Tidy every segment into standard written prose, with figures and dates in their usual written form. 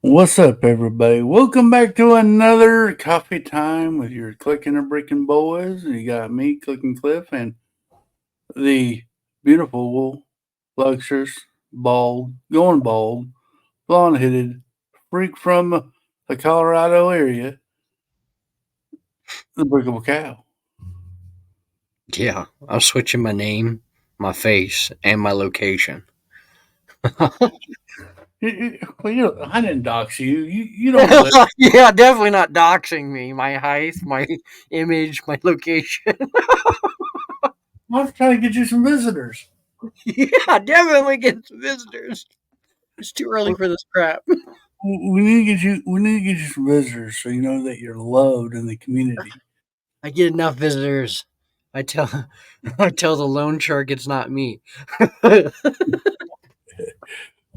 What's up, everybody? Welcome back to another coffee time with your Clicking and Bricken boys. You got me, Clicking Cliff, and the beautiful, luxurious, bald, blonde-headed freak from the Colorado area, the Brickable Cow. Yeah, I'm switching my name, my face, and my location. I didn't dox you. You don't live. Yeah, definitely not doxing me. My height, my image, my location. I was trying to get you some visitors. Yeah, definitely get some visitors. It's too early for this crap. We need to get you. We need to get you some visitors so you know that you're loved in the community. I get enough visitors. I tell, I tell the loan shark it's not me.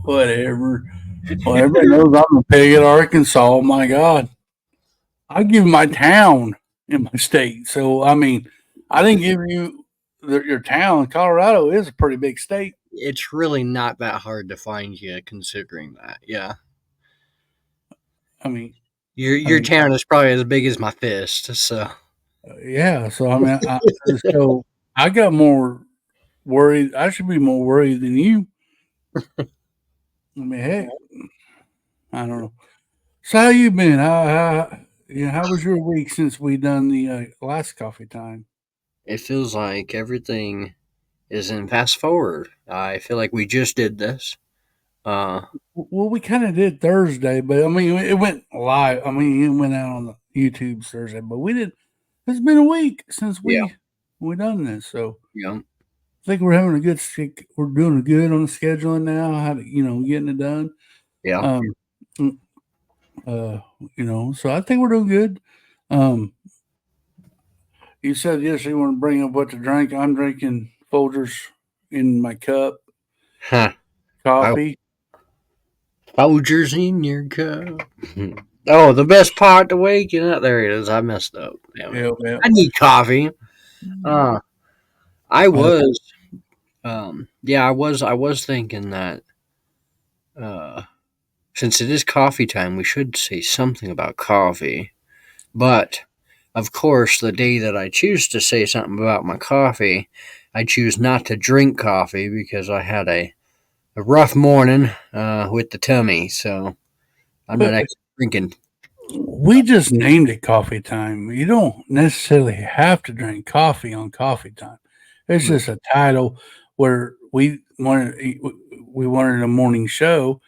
Whatever. Well, everybody knows I'm a pig in Arkansas. My God, I give my town in my state. So I mean, I didn't give you your town. Colorado is a pretty big state. It's really not that hard to find you, considering that. Yeah, I mean, I your mean, town is probably as big as my fist. So yeah. So I mean, so I got more worried. I should be more worried than you. I mean, heck, I don't know. So how you been? How was your week since we done the last coffee time? it feels like everything is in fast forward. I feel like we just did this. Uh, Well, we kind of did Thursday, but I mean, it went live. I mean, it went out on the YouTube Thursday, but we did. It's been a week since yeah, we done this, so yeah, I think we're having a good. We're doing good on the scheduling now. How to getting it done. yeah. Um, mm, so I think we're doing good. Um, you said yesterday you want to bring up what to drink. I'm drinking Folgers in my cup, Huh. coffee. Folgers in your cup. Oh, the best part to waking up. There it is. I messed up. Damn it. Yeah, yeah. I need coffee. Uh, I Uh, was. Yeah, I was thinking that. Uh, since it is coffee time, we should say something about coffee. But of course, the day that I choose to say something about my coffee, I choose not to drink coffee because I had a rough morning with the tummy, so I'm not but actually drinking. we just named it coffee time. You don't necessarily have to drink coffee on coffee time. It's just a title where we wanted a morning show,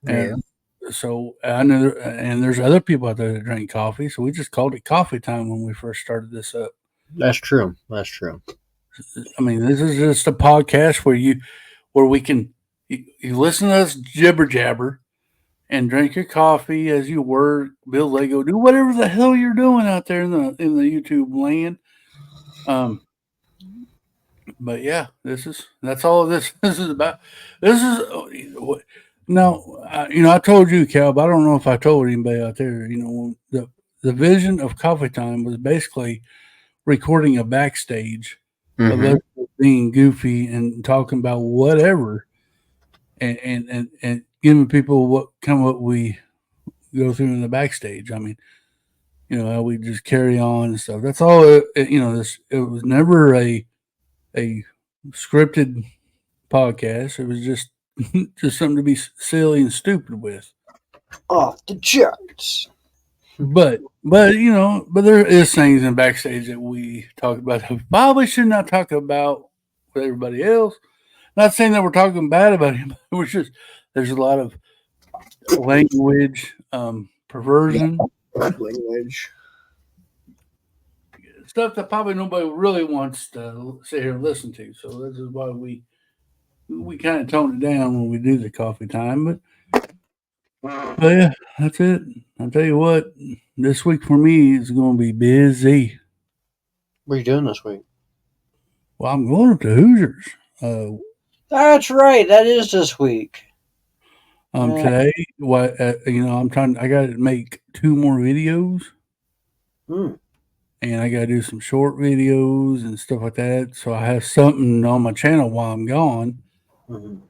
Yeah, and so I know, and there's other people out there that drink coffee, so we just called it coffee time when we first started this up. that's true. That's true. I mean, this is just a podcast where we can you listen to us jibber jabber and drink your coffee as you work, build Lego, do whatever the hell you're doing out there in the YouTube land. Um, but yeah, that's all this this is about. This is now, I told you, Cal, but I don't know if I told anybody out there. The vision of Coffee Time was basically recording a backstage of Mm-hmm. us being goofy and talking about whatever, and giving people what we go through in the backstage. I mean, how we just carry on and stuff. That's all. It was never a scripted podcast. It was just just something to be silly and stupid with. Off the charts. But there is things in backstage that we talk about that we probably should not talk about with everybody else. Not saying that we're talking bad about him. We're just there's a lot of language perversion, Language. stuff that probably nobody really wants to sit here and listen to. So this is why we kind of tone it down when we do the coffee time. But yeah, that's it. I'll tell you what, this week for me is going to be busy. What are you doing this week? Well, I'm going up to Hoosiers. Uh, That's right. That is this week. today, what I'm trying. I got to make 2 more videos, Hmm. and I got to do some short videos and stuff like that. So I have something on my channel while I'm gone. Mhm.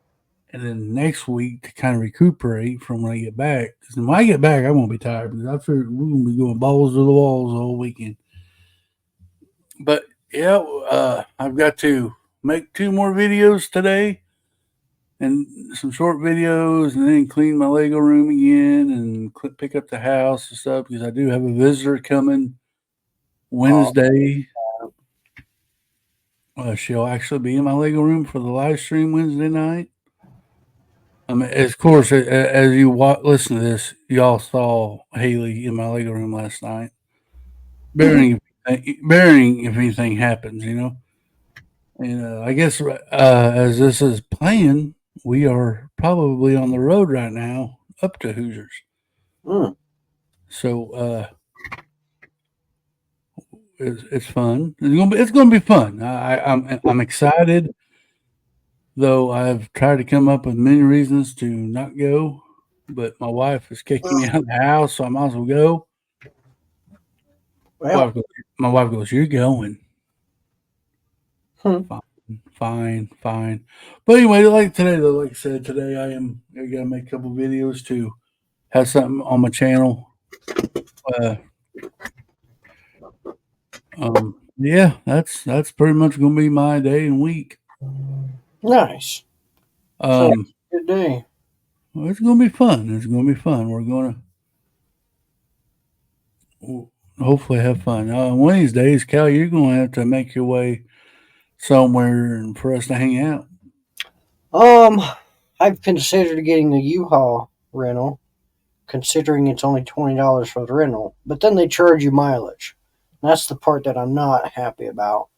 and then next week to kind of recuperate from when I get back. Because when I get back, I'm gonna be tired. Because I figure we're gonna be going balls to the walls all weekend. But yeah, I've got to make 2 more videos today and some short videos, and then clean my Lego room again and pick up the house and stuff because I do have a visitor coming Oh, Wednesday. She'll actually be in my Lego room for the live stream Wednesday night. I mean, of course, as you listen to this, y'all saw Haley in my Lego room last night, bearing if anything happens, you know. And I guess as this is playing, we are probably on the road right now up to Hoosiers. mm, So it's fun. It's gonna be fun. I'm excited, though. I've tried to come up with many reasons to not go, but my wife is kicking me out of the house, so I might as well go. well, Wife goes, my wife goes, "You're going." hmm, Fine, fine, fine. But anyway, like today, though, like I said, today I gotta make a couple videos to have something on my channel. Uh, yeah, that's pretty much gonna be my day and week. nice. So Um, good day. well, it's gonna be fun. It's gonna be fun. We're gonna hopefully have fun. One of these days, Cal, you're gonna have to make your way somewhere and for us to hang out. Um, I've considered getting a U-Haul rental, considering it's only $20 for the rental, but then they charge you mileage. That's the part that I'm not happy about.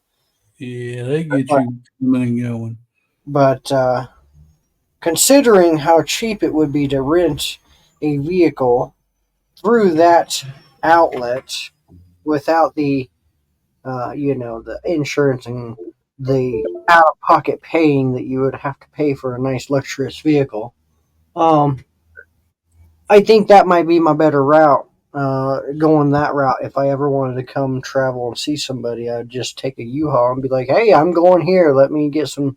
Yeah, they get But you coming and going. but considering how cheap it would be to rent a vehicle through that outlet without the the insurance and the out of pocket paying that you would have to pay for a nice luxurious vehicle. Um, I think that might be my better route. Going that route, if I ever wanted to come travel and see somebody, I'd just take a U-Haul and be like, "Hey, I'm going here. Let me get some.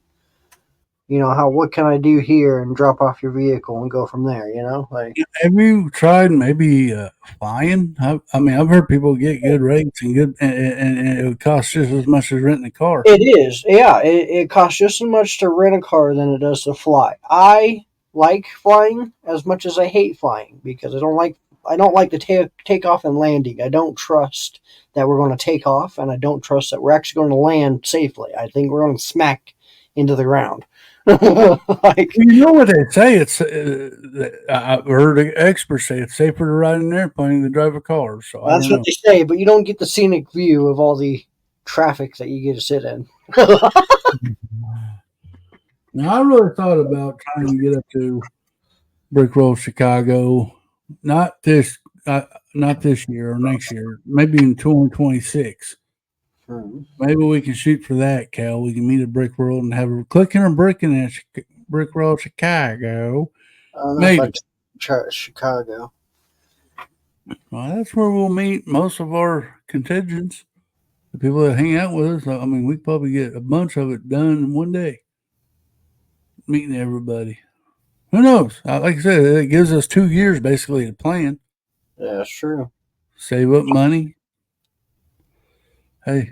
How? What can I do here?" And drop off your vehicle and go from there. Like Have you tried maybe flying? I mean, I've heard people get good rates and and it would cost just as much as renting a car. it is. Yeah, it costs just as much to rent a car than it does to fly. I like flying as much as I hate flying because I don't like the take off and landing. I don't trust that we're going to take off, and I don't trust that we're actually going to land safely. I think we're going to smack into the ground. Like You know what they say? I've heard experts say it's safer to ride an airplane than drive a car. So I that's don't what know. they say, but you don't get the scenic view of all the traffic that you get to sit in. Now I really thought about trying to get up to Brick Roll, Chicago. Not this, uh, not this year or next year. Maybe in 2026. Hmm. Maybe we can shoot for that, Cal. We can meet at Brick World and have a clicking or bricking at Brick World, Chicago. I don't know if Maybe. I'd try Chicago. Well, that's where we'll meet most of our contingents, the people that hang out with us. I mean, we probably get a bunch of it done in one day, meeting everybody. Who knows? Like I said, it gives us 2 years basically to plan, Yeah, that's true. save up money. Hey,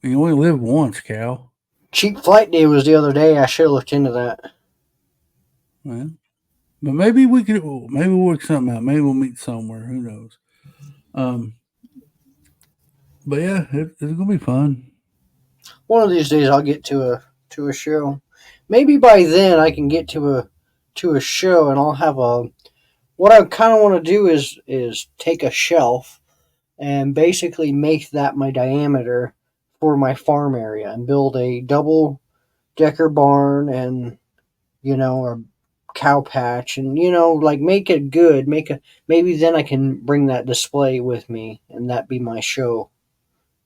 you only live once, Cal. Cheap flight day was the other day. I should have looked into that. Well, but maybe maybe we'll work something out. Maybe we'll meet somewhere. Who knows? Um, but yeah, it's gonna be fun. One of these days, I'll get to a show. Maybe by then, I can get to a show, and I'll have a. What I kind of want to do is take a shelf and basically make that my diameter for my farm area, and build a double decker barn, and a cow patch, and like make it good. Maybe then I can bring that display with me, and that be my show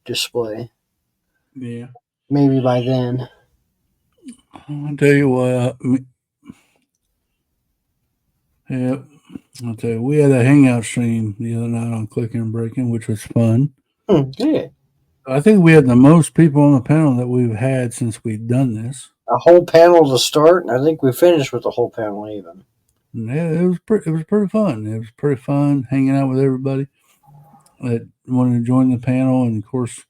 display. Yeah, Maybe by then. I'll tell you what. Yeah, I'll tell you. We had a hangout stream the other night on Clicken Bricken, which was fun. Yeah. I think we had the most people on the panel that we've had since we've done this. a whole panel to start, and I think we finished with the whole panel even. Yeah, it was pretty fun. It was pretty fun hanging out with everybody that wanted to join the panel, and of course,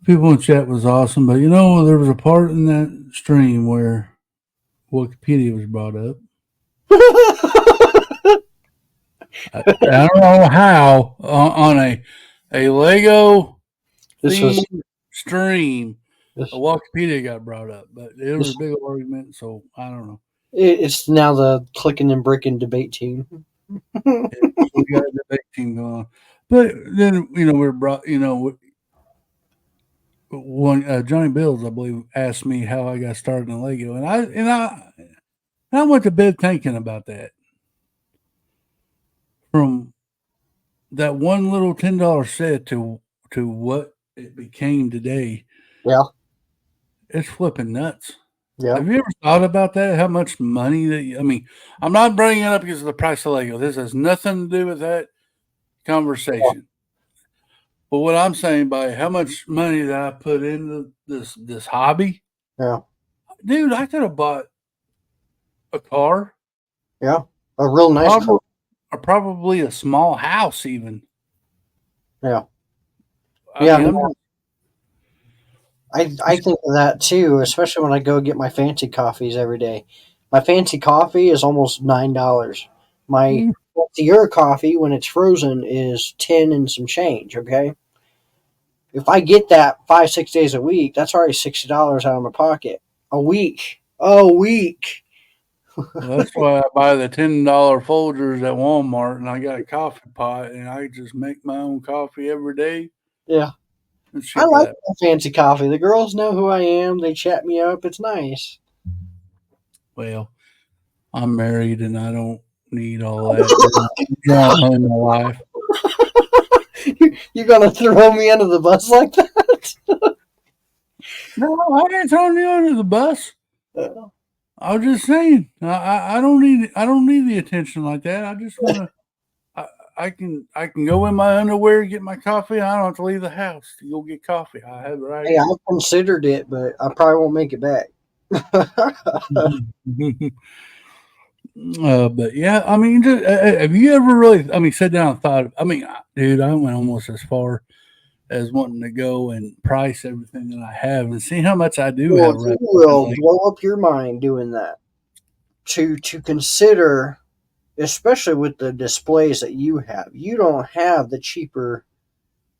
people in chat was awesome. But there was a part in that stream where Wikipedia was brought up. I don't know how on a Lego This was themed stream this, a Wikipedia got brought up, but it was this a big argument. So I don't know. it's now the Clicking and Bricken debate team. We got a debate team going on, but then we're brought. One Johnny Bills, I believe, asked me how I got started in Lego, and I went to bed thinking about that. From that one little $10 set to what it became today, Yeah, it's flipping nuts. yeah. Have you ever thought about that? How much money I mean, I'm not bringing it up because of the price of Lego. This has nothing to do with that conversation. But what I'm saying by how much money that I put into this hobby, Yeah, dude, I could have bought a car, yeah. A real nice probably, car. or probably a small house, even. Yeah, I yeah. mean, No, I think of that too, especially when I go get my fancy coffees every day. My fancy coffee is almost $9. My fancier coffee, when it's frozen, is 10 and some change. Okay, if I get that 5 6 days a week, that's already $60 out of my pocket a week. A week. that's why I buy the $10 Folgers at Walmart, and I got a coffee pot, and I just make my own coffee every day Yeah, and I ship like that. my fancy coffee. The girls know who I am. They chat me up. It's nice. Well, I'm married, and I don't need all that drama in my life. You're gonna throw me under the bus like that? No, I ain't throwing you under the bus. Uh, I was just saying, I don't need the attention like that. I just want to. I can go in my underwear, get my coffee. I don't have to leave the house to go get coffee. I have it right Hey, here. I've considered it, but I probably won't make it back. But yeah, I mean, have you ever really? I mean, sat down and thought. I mean, dude, I went almost as far as wanting to go and price everything that I have and see how much I do Well, have you right now. will Like, blow up your mind doing that. To consider, especially with the displays that you have, you don't have the cheaper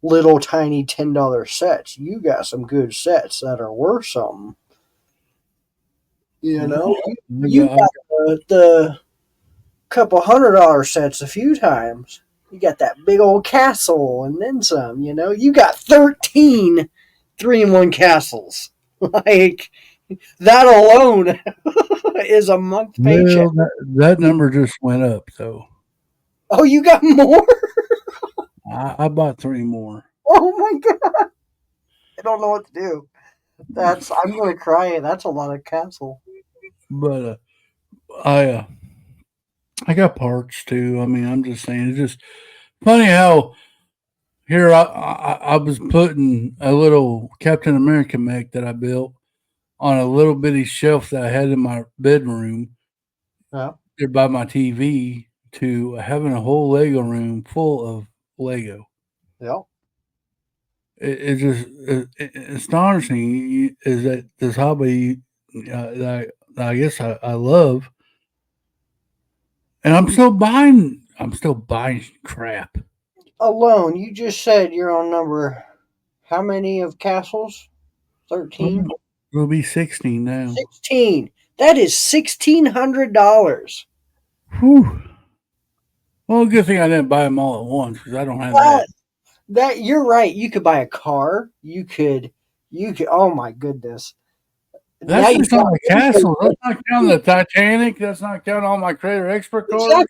little tiny $10 sets. You got some good sets that are worth something. You know, I you got, got the couple $100 sets a few times. You got that big old castle and then some, You got 13 3-in-1 castles. Like, that alone is a month paycheck. well, that number just went up though. Oh, you got more? I bought 3 more. Oh my god. I don't know what to do. I'm going to cry. That's a lot of castle. But I I got parts too. I mean, I'm just saying, it's just funny how here I was putting a little Captain America mech that I built on a little bitty shelf that I had in my bedroom Yeah. there by my TV to having a whole Lego room full of Lego. Yeah. It just astonishing is that this hobby that I guess I love, and I'm still buying crap. Alone, you just said you're on number how many of castles? 13? It'll be 16 now. 16. That is $1,600. Whew. Well, good thing I didn't buy them all at once because I don't have that. That you're right. You could buy a car. You could. Oh my goodness! Now That's you just on the castle. That's not counting the Titanic. That's not counting all my Creator Expert cars.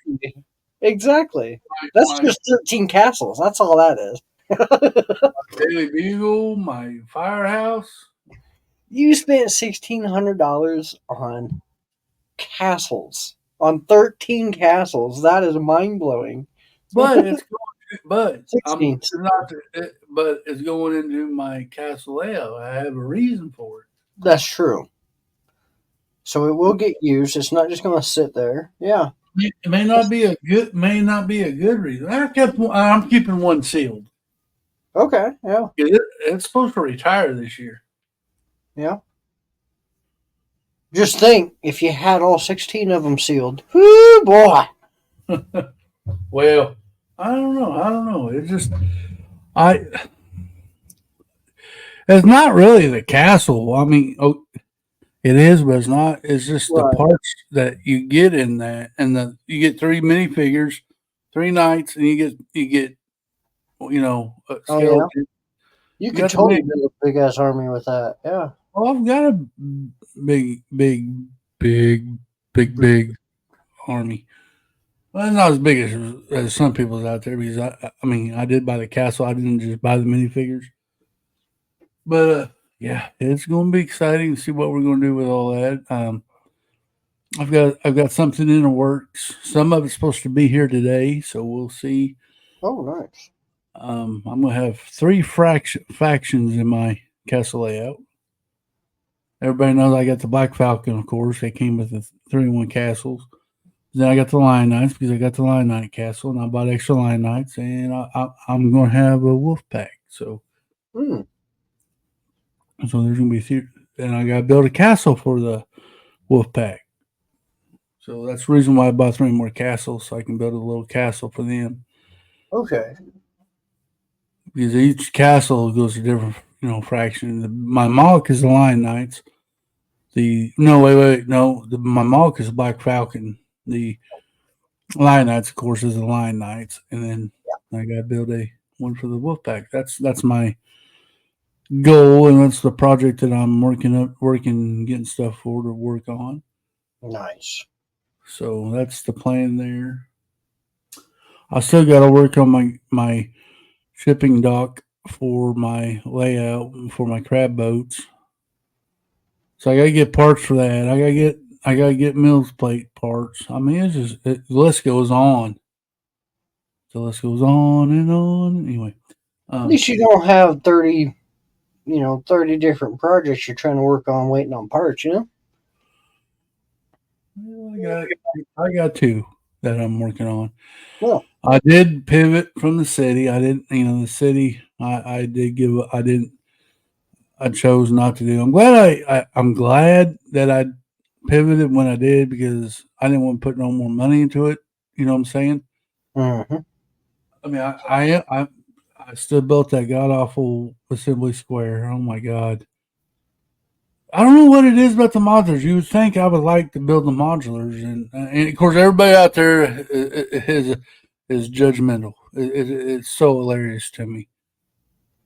exactly. That's My just 13 castles. That's all that is. Daily Bugle, my Firehouse. You spent $1,600 on castles, on 13 castles. That is mind blowing. But it's going, but I'm 16. not. But it's going into my castle layout. I have a reason for it. That's true. So it will get used. It's not just going to sit there. Yeah. It may not be a good reason. I'm keeping one sealed. Okay. Yeah. It's supposed to retire this year. Yeah. Just think if you had all 16 of them sealed. Whoo, boy. Well, I don't know. It's just I. It's not really the castle. I mean, it is, but it's not. It's just the Right. parts that you get in that, and you get 3 minifigures, 3 nights, and you get a Oh, yeah. skeleton. You You could got the totally mini. build a big ass army with that. Yeah. Oh, I've got a big, big, big, big army. Well, not as big as some people's out there because I mean, I did buy the castle. I didn't just buy the minifigures. But yeah, it's going to be exciting to see what we're going to do with all that. I've got something in the works. Some of it's supposed to be here today, so we'll see. Oh, nice. I'm going to have three factions in my castle layout. Everybody knows I got the Black Falcon, of course. They came with the 3-in-1 castles. Then I got the Lion Knights because I got the Lion Knight castle, and I bought extra Lion Knights, and I'm going to have a Wolf Pack. Hmm. So there's going to be and I got to build a castle for the Wolf Pack. So that's the reason why I bought 3 more castles, so I can build a little castle for them. Okay. Because each castle goes to different, fraction. My MOCS is the Lion Knights. My MOCS is Black Falcon. The Lion Knights, of course, is the Lion Knights, and then I got to build one for the Wolf Pack. That's my goal, and that's the project that I'm getting stuff for to work on. Nice. So that's the plan there. I still got to work on my shipping dock for my layout for my crab boats. So I gotta get parts for that. I gotta get Mills plate parts. I mean, the list goes on. The list goes on and on. Anyway, At least you don't have 30, 30 different projects you're trying to work on waiting on parts, I got 2 that I'm working on. Yeah. I did pivot from the city. I didn't, the city. I did give. I didn't. I chose not to do. I'm glad that I pivoted when I did because I didn't want to put no more money into it. You know what I'm saying? Mm-hmm. I mean, I still built that god awful assembly square. Oh my god! I don't know what it is about the modulars. You would think I would like to build the modulars, and of course, everybody out there is judgmental. It's so hilarious to me.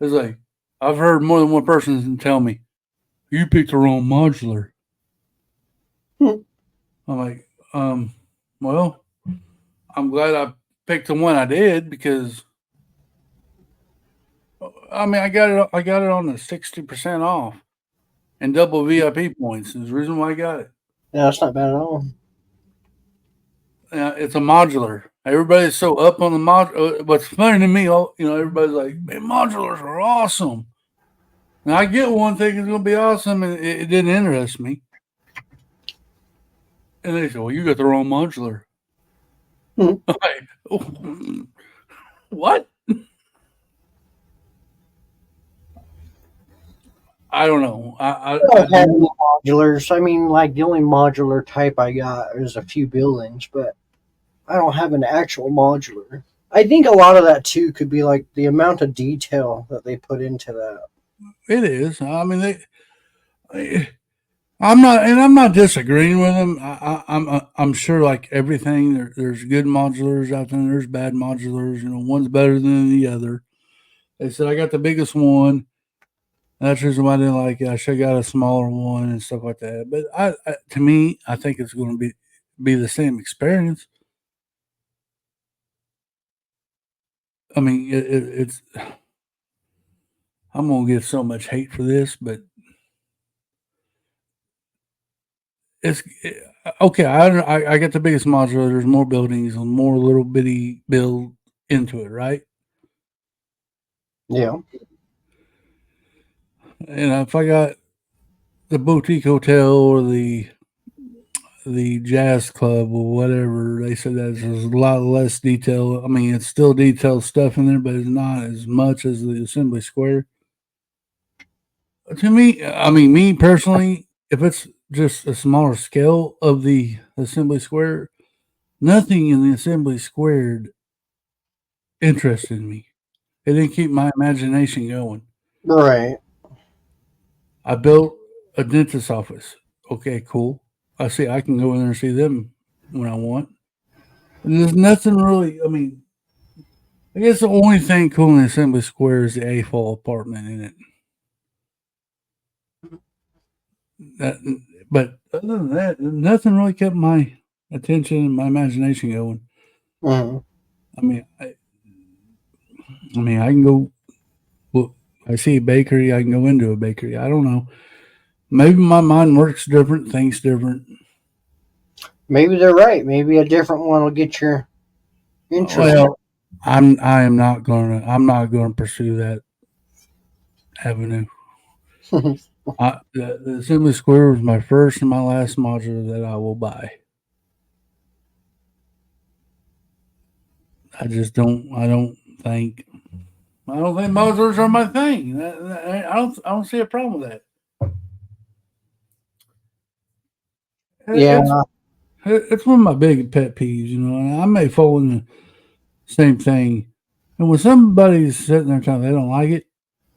It's like I've heard more than one person tell me, "You picked the wrong modular." Hmm. I'm like, well, I'm glad I picked the one I did because I mean I got it on the 60% off and double VIP points. Is the reason why I got it. Yeah, that's not bad at all. It's a modular. Everybody's so up on the mod. What's funny to me, everybody's like, "Man, modulars are awesome." And I get one thing it's going to be awesome, and it didn't interest me. And they say, "Well, you got the wrong modular." Hmm. Like, what? I don't know. I don't have any modulars. I mean, like the only modular type I got is a few buildings, but I don't have an actual modular. I think a lot of that too could be like the amount of detail that they put into that. It is. I mean, I'm not disagreeing with them. I'm sure, like everything, there's good modulars out there. There's bad modulars. One's better than the other. They said I got the biggest one. That's the reason why I didn't like it. I should have got a smaller one and stuff like that. But to me, I think it's going to be the same experience. I mean, it's. I'm gonna get so much hate for this, but it's okay. I got the biggest modular. There's more buildings and more little bitty build into it, right? Yeah. And if I got the boutique hotel or the jazz club or whatever, they said that there's a lot less detail. I mean, it's still detailed stuff in there, but it's not as much as the Assembly Square. To me, I mean, me personally, if it's just a smaller scale of the Assembly Square, nothing in the Assembly Squared interested me. It didn't keep my imagination going. Right. I built a dentist's office. Okay, cool. I see I can go in there and see them when I want. And there's nothing really. I mean, I guess the only thing cool in the Assembly Square is the AFOL apartment in it. That, but other than that, nothing really kept my attention and my imagination going. Mm-hmm. I mean, I can go. Well, I see a bakery. I can go into a bakery. I don't know. Maybe my mind works different, thinks different. Maybe they're right. Maybe a different one will get your interest. Well, I'm not gonna pursue that avenue. The Assembly Square was my first and my last module that I will buy. I just don't. Think. I don't think modulars are my thing. I don't see a problem with that. Yeah. It's one of my big pet peeves, and I may fall in the same thing. And when somebody's sitting there telling they don't like it,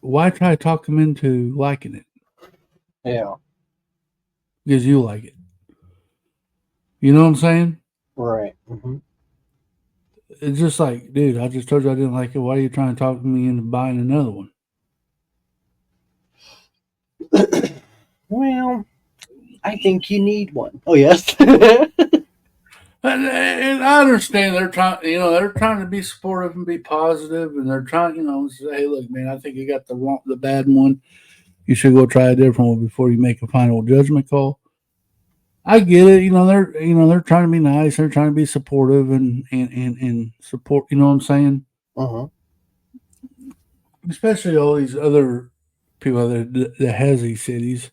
why try to talk them into liking it? Yeah. Because you like it. You know what I'm saying? Right. Mm-hmm. It's just like, dude, I just told you I didn't like it. Why are you trying to talk me into buying another one? Well, I think you need one. Oh yes. And I understand they're trying to be supportive and be positive, and they're trying, say, hey, look, man, I think you got the bad one. You should go try a different one before you make a final judgment call. I get it. They're trying to be nice. They're trying to be supportive and support. You know what I'm saying? Uh-huh. Especially all these other people that has these cities.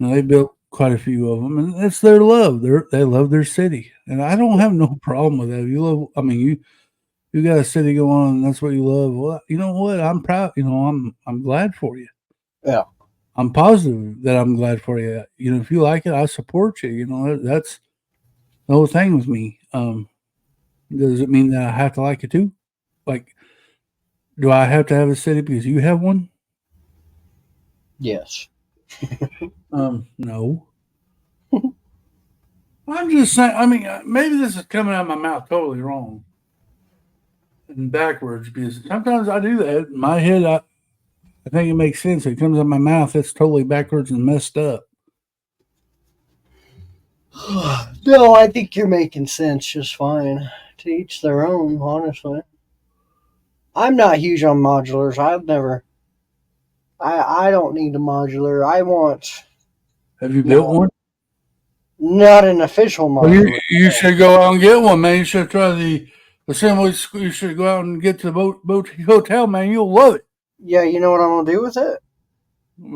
They built quite a few of them, and it's their love. They love their city, and I don't have no problem with that. If you love, I mean, you got a city going on, and that's what you love. Well, you know what? I'm proud. I'm glad for you. Yeah. I'm positive that I'm glad for you. If you like it, I support you. That's the whole thing with me. Does it mean that I have to like it too? Like, do I have to have a city because you have one? Yes. No. I'm just saying. I mean, maybe this is coming out of my mouth totally wrong and backwards because sometimes I do that. In my head, I think it makes sense. It comes out of my mouth. It's totally backwards and messed up. No, I think you're making sense just fine. To each their own, honestly. I'm not huge on modulars. I don't need a modular. I want Have you built one? not an official Well, modular. you should go out and get one, man. You should try the assembly school. You should go out and get the boutique hotel, man. You'll love it. Yeah, you know what I'm gonna do with it?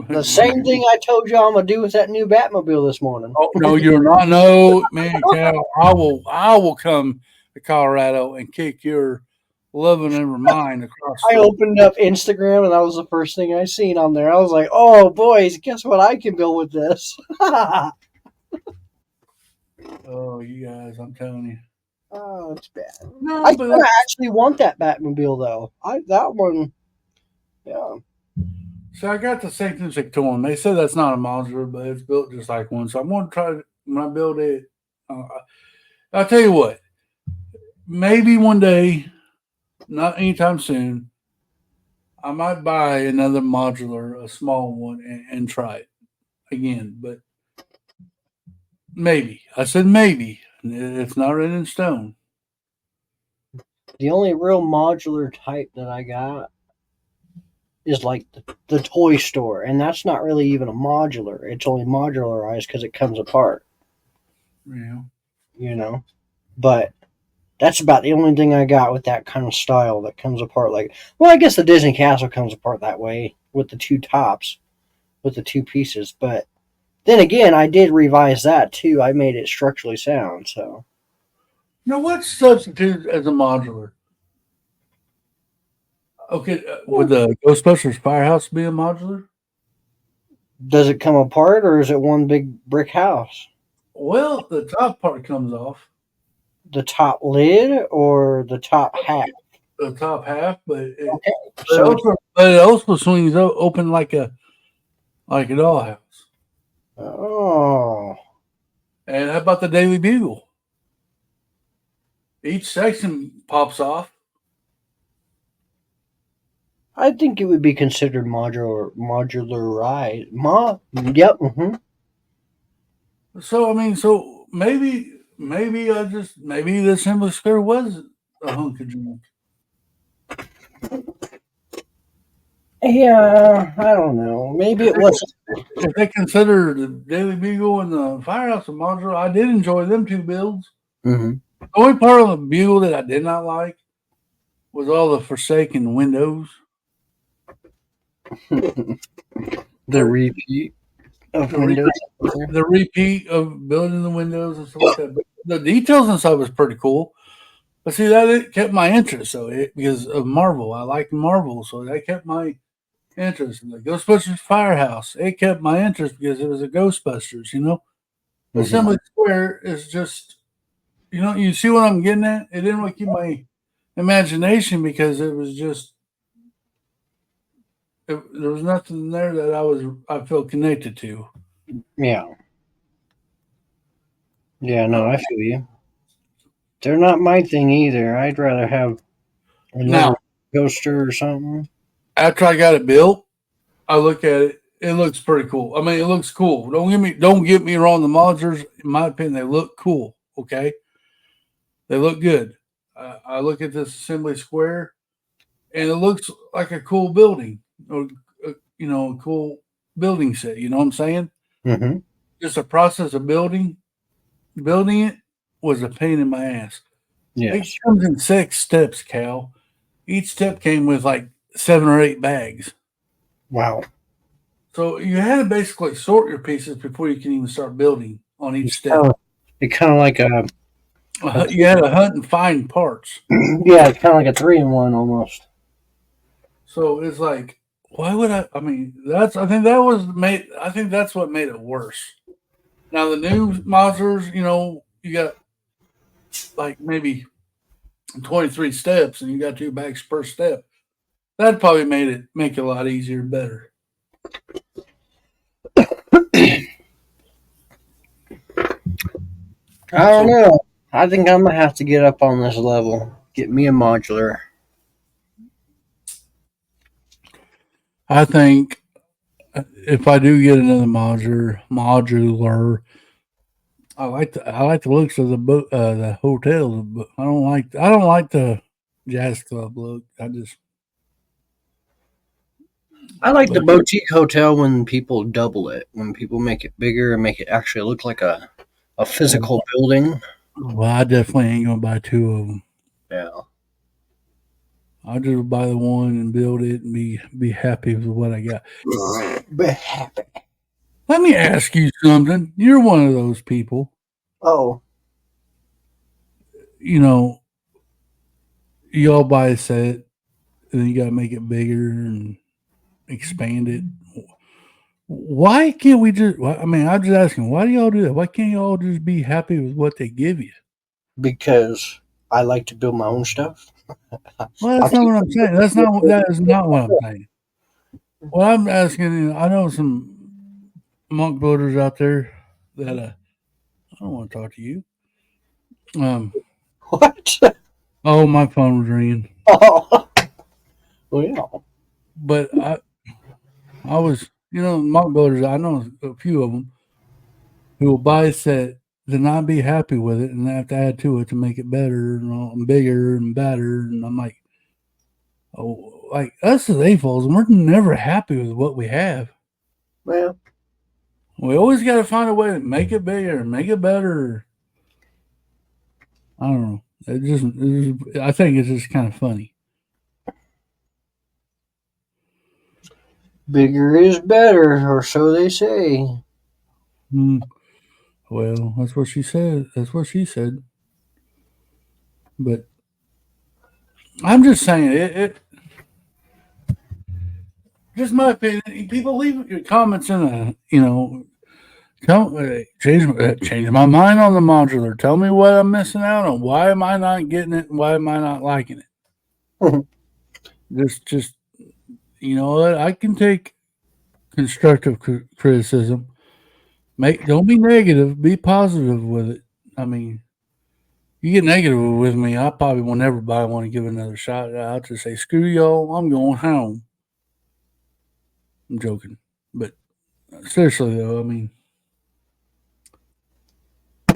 The same thing I told you I'm gonna do with that new Batmobile this morning. Oh no, you're not. No, man, Cal. I will come to Colorado and kick your loving ever mind across. I opened up Instagram and that was the first thing I seen on there. I was like, "Oh, boys, guess what I can build with this?" Oh, you guys, I'm telling you. Oh, it's bad. No, I but actually want that Batmobile though. That one, yeah. so I got the Sanctum Sectorum. They said that's not a modular, but it's built just like one. So I'm going to try to, when I build it. I'll tell you what. Maybe one day, not anytime soon, I might buy another modular, a small one, and try it again. But maybe. I said maybe. It's not written in stone. The only real modular type that I got is like the toy store, and that's not really even a modular. It's only modularized because it comes apart. Yeah. But that's about the only thing I got with that kind of style that comes apart. Well, I guess the Disney Castle comes apart that way with the two tops, with the two pieces. But Then again, I did revise that too. I made it structurally sound. So Now, what substitutes as a modular? Okay, would the Ghostbusters Firehouse be a modular? does it come apart or is it one big brick house? Well, the top part comes off, The top lid or the top half? the top half, but Okay, so it's it also swings open like a dollhouse. oh, And how about the Daily Bugle? Each section pops off. I think it would be considered modularized. Yep. So I mean, so maybe maybe the assembly square was a hunk of junk. Yeah, I don't know. Maybe it wasn't. If they consider the Daily Bugle and the Firehouse a modular, I did enjoy them two builds. Mhm. The only part of the Bugle that I did not like was all the forsaken windows. The repeat. Of The, Windows. the repeat of building the windows and stuff like that. But the details and stuff was pretty cool. But see, that it kept my interest. Because of Marvel, I liked Marvel, so that kept my interest. The Ghostbusters Firehouse, it kept my interest because it was a Ghostbusters. Mhm. Assembly Square is just, you see what I'm getting at? It didn't really keep my imagination because it was just there was nothing there that I felt connected to. Yeah. Yeah. No, I feel you. They're not my thing either. I'd rather have another Now, coaster or something. after I got it built, I look at it. It looks pretty cool. I mean, it looks cool. Don't get me wrong. The modulars, in my opinion, they look cool. Okay, they look good. I look at this assembly square, and it looks like a cool building, or a cool building set. You know what I'm saying? Mm-hmm. Just the process of building it was a pain in my ass. It Yes. comes in 6 steps, Cal. Each step came with like 7 or 8 bags. Wow. So you had to basically sort your pieces before you can even start building on each step. It's kind of like a You had to hunt and find parts. yeah, it's kind of like a 3-in-1 almost. So it's like, why would I? I mean, I think that's what made it worse. Now the new monsters, you got like maybe 23 steps, and you got 2 bags per step. That probably make it a lot easier and better. I don't So know. I think I'm gonna have to get up on this level. Get me a modular. I think if I do get another modular, I like the looks of the hotels, but I don't like the jazz club look. I like the But boutique hotel when people double it, when people make it bigger and make it actually look like a physical building. well, I definitely ain't gonna buy 2 of them. Yeah. I'll just buy the one and build it and be happy with what I got. Be happy. Let me ask you something. You're one of those people, Oh, you know. You all buy a set, and then you got to make it bigger and expand it. Why can't we just? I mean, I'm just asking. Why do y'all do that? Why can't y'all just be happy with what they give you? because I like to build my own stuff. Well, I'll that's not keep what I'm saying. That is not what I'm saying. What I'm asking, I know some monk builders out there that I don't want to talk to you. Um. what? Oh, my phone was ringing. Oh, well, yeah. But I was, monk builders. I know a few of them who will buy a set, then not be happy with it, and have to add to it to make it better and bigger and better. And I'm like, oh, like us as AFOs, we're never happy with what we have. Well, We always got to find a way to make it bigger, make it better. I don't know. I think it's just kind of funny. bigger is better, or so they say. Well, that's what she said. That's what she said. But I'm just saying it just my opinion. People leave your comments in a change my mind on the modular. Tell me what I'm missing out on. Why am I not getting it? Why am I not liking it? Just you know what? I can take constructive criticism. Don't be negative. Be positive with it. I mean, you get negative with me, I probably will never buy one and give it another shot. I'll just say, screw y'all. I'm going home. I'm joking, but seriously though, I mean,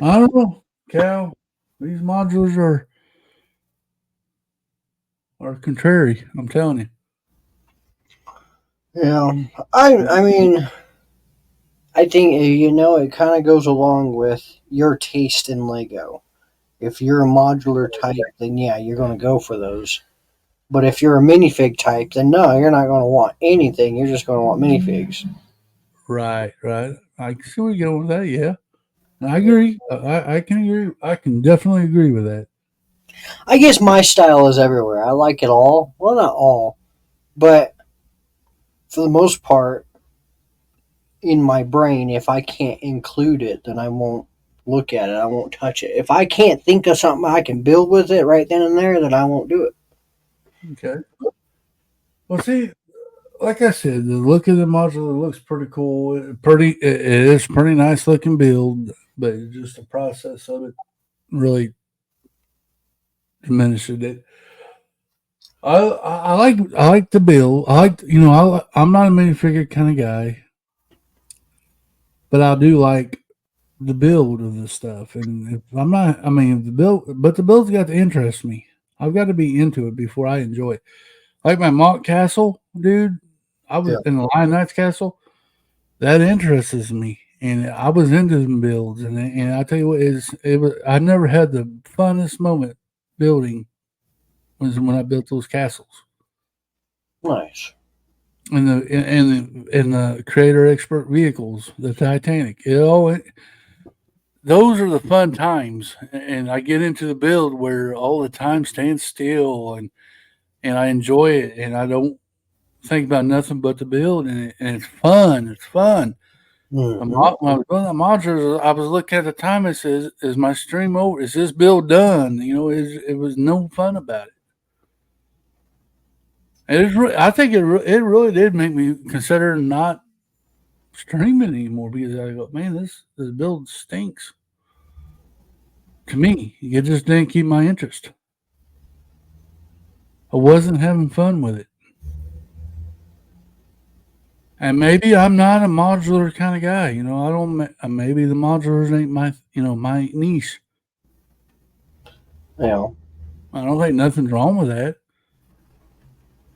I don't know, Cal. These modulars are contrary. I'm telling you. Yeah, I mean, I think it kind of goes along with your taste in Lego. If you're a modular type, then yeah, you're going to go for those. But if you're a minifig type, then no, you're not going to want anything. You're just going to want minifigs. Right. I can see where you're going with that. Yeah, I agree. I can agree. I can definitely agree with that. I guess my style is everywhere. I like it all. Well, not all, but for the most part, in my brain, if I can't include it, then I won't look at it. I won't touch it. If I can't think of something I can build with it right then and there, then I won't do it. Okay. Well, see, like I said, the look of the modular looks pretty cool. It is pretty nice looking build, but it's just the process of it really diminishes it. I like the build. I'm not a minifigure kind of guy, but I do like the build of the stuff. And if I'm not, I mean the build's got to interest me. I've got to be into it before I enjoy it. Like my mock castle, dude. I was Yeah. in the Lion Knights castle. That interests me, and I was into them builds. And I tell you what, it was. I never had the funnest moment building was when I built those castles. Nice. And the creator expert vehicles, the Titanic. Those are the fun times, and I get into the build where all the time stands still, and I enjoy it, and I don't think about nothing but the build, and it's fun. It's fun. When Mm-hmm. I was doing the monsters, I was looking at the time. It says, "Is my stream over? Is this build done?" It was no fun about it. I think it really did make me consider not streaming anymore because I go, man, this build stinks. To me, it just didn't keep my interest. I wasn't having fun with it. And maybe I'm not a modular kind of guy. I don't. Maybe the modulars ain't my niche. Yeah. I don't think nothing's wrong with that.